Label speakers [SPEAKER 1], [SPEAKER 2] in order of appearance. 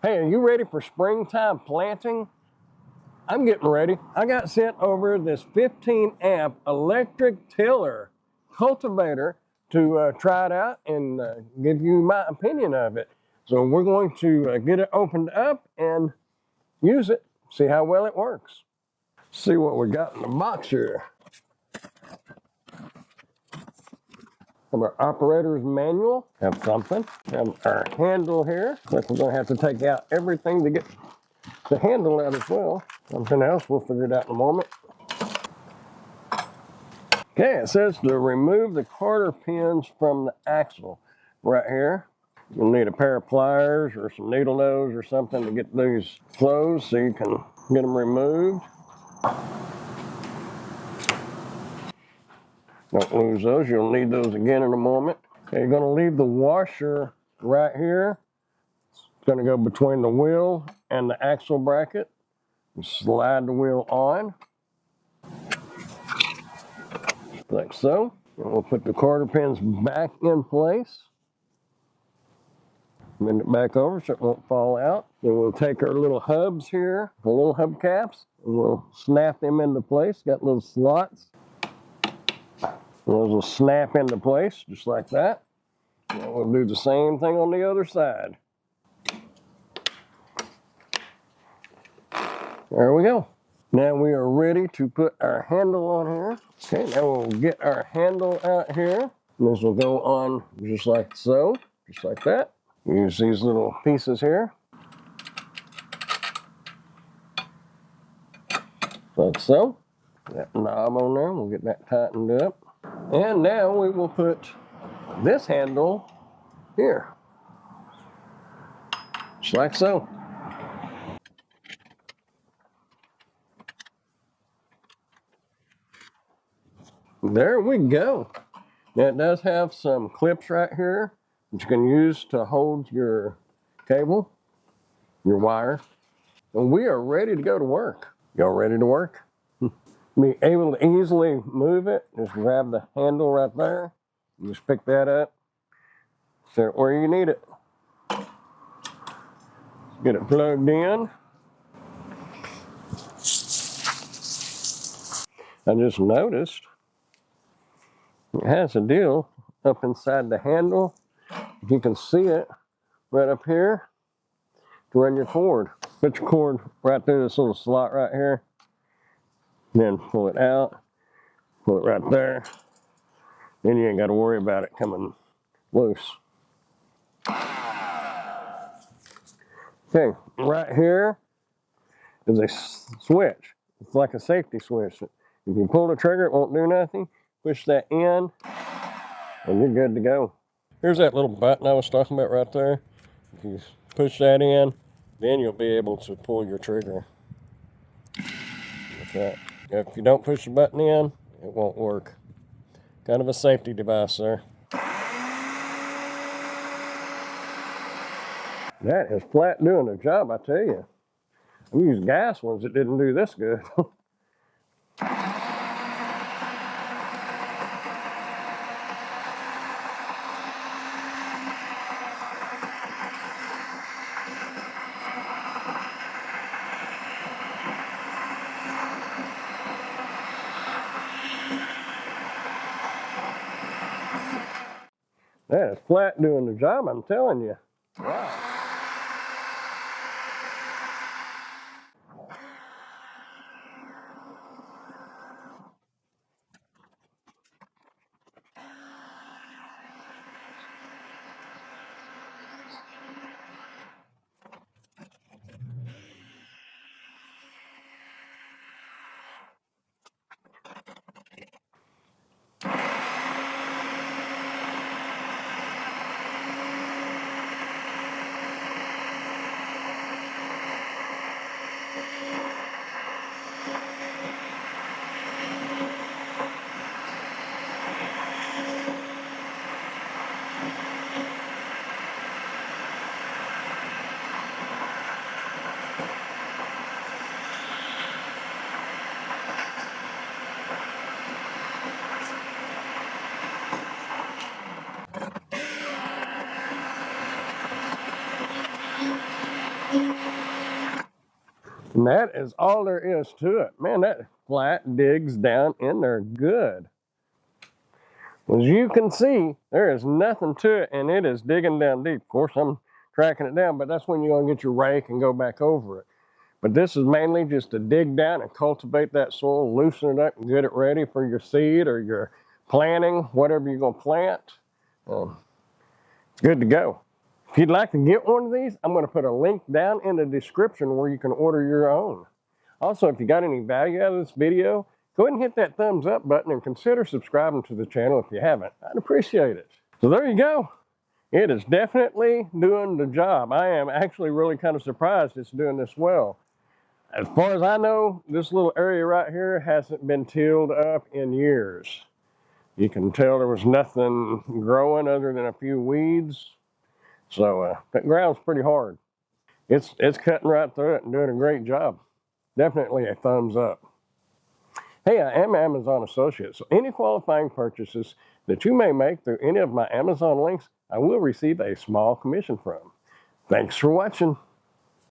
[SPEAKER 1] Hey, are you ready for springtime planting? I'm getting ready. I got sent over this 15 amp electric tiller cultivator to try it out and give you my opinion of it. So we're going to get it opened up and use it, see how well it works. See what we got in the box here. Have our operator's manual, have something, have our handle here. We're going to have to take out everything to get the handle out as well. Something else, we'll figure it out in a moment. Okay, it says to remove the quarter pins from the axle right here. You'll need a pair of pliers or some needle nose or something to get these closed so you can get them removed. Don't lose those, you'll need those again in a moment. Okay, you're going to leave the washer right here. It's going to go between the wheel and the axle bracket. You slide the wheel on, like so. And we'll put the quarter pins back in place. Bend it back over so it won't fall out. Then we'll take our little hubs here, the little hubcaps, and we'll snap them into place. Got little slots. Those will snap into place just like that. And we'll do the same thing on the other side. There we go. Now we are ready to put our handle on here. Okay, now we'll get our handle out here. And this will go on just like so, just like that. Use these little pieces here. Like so. That knob on there, we'll get that tightened up. And now we will put this handle here. Just like so. There we go. Now it does have some clips right here that you can use to hold your cable, your wire. And we are ready to go to work. Y'all ready to work? Be able to easily move it. Just grab the handle right there. Just pick that up. Set it where you need it. Get it plugged in. I just noticed it has a deal up inside the handle. You can see it right up here to run your cord. Put your cord right through this little slot right here. Then pull it out. Pull it right there. Then you ain't got to worry about it coming loose. Okay, right here is a switch. It's like a safety switch. If you pull the trigger, it won't do nothing. Push that in, and you're good to go. Here's that little button I was talking about right there. If you push that in, then you'll be able to pull your trigger. Like that. If you don't push the button in, it won't work. Kind of a safety device there. That is flat doing the job, I tell you. I used gas ones that didn't do this good. That is flat doing the job, I'm telling you. Wow. And that is all there is to it. Man, that flat digs down in there good. As you can see, there is nothing to it, and it is digging down deep. Of course, I'm tracking it down, but that's when you're going to get your rake and go back over it. But this is mainly just to dig down and cultivate that soil, loosen it up, and get it ready for your seed or your planting, whatever you're going to plant. It's good to go. If you'd like to get one of these, I'm going to put a link down in the description where you can order your own. Also, if you got any value out of this video, go ahead and hit that thumbs up button and consider subscribing to the channel if you haven't. I'd appreciate it. So there you go. It is definitely doing the job. I am actually really kind of surprised it's doing this well. As far as I know, this little area right here hasn't been tilled up in years. You can tell there was nothing growing other than a few weeds. So that ground's pretty hard. It's cutting right through it and doing a great job. Definitely a thumbs up. Hey, I am Amazon Associate, so any qualifying purchases that you may make through any of my Amazon links, I will receive a small commission from. Thanks for watching.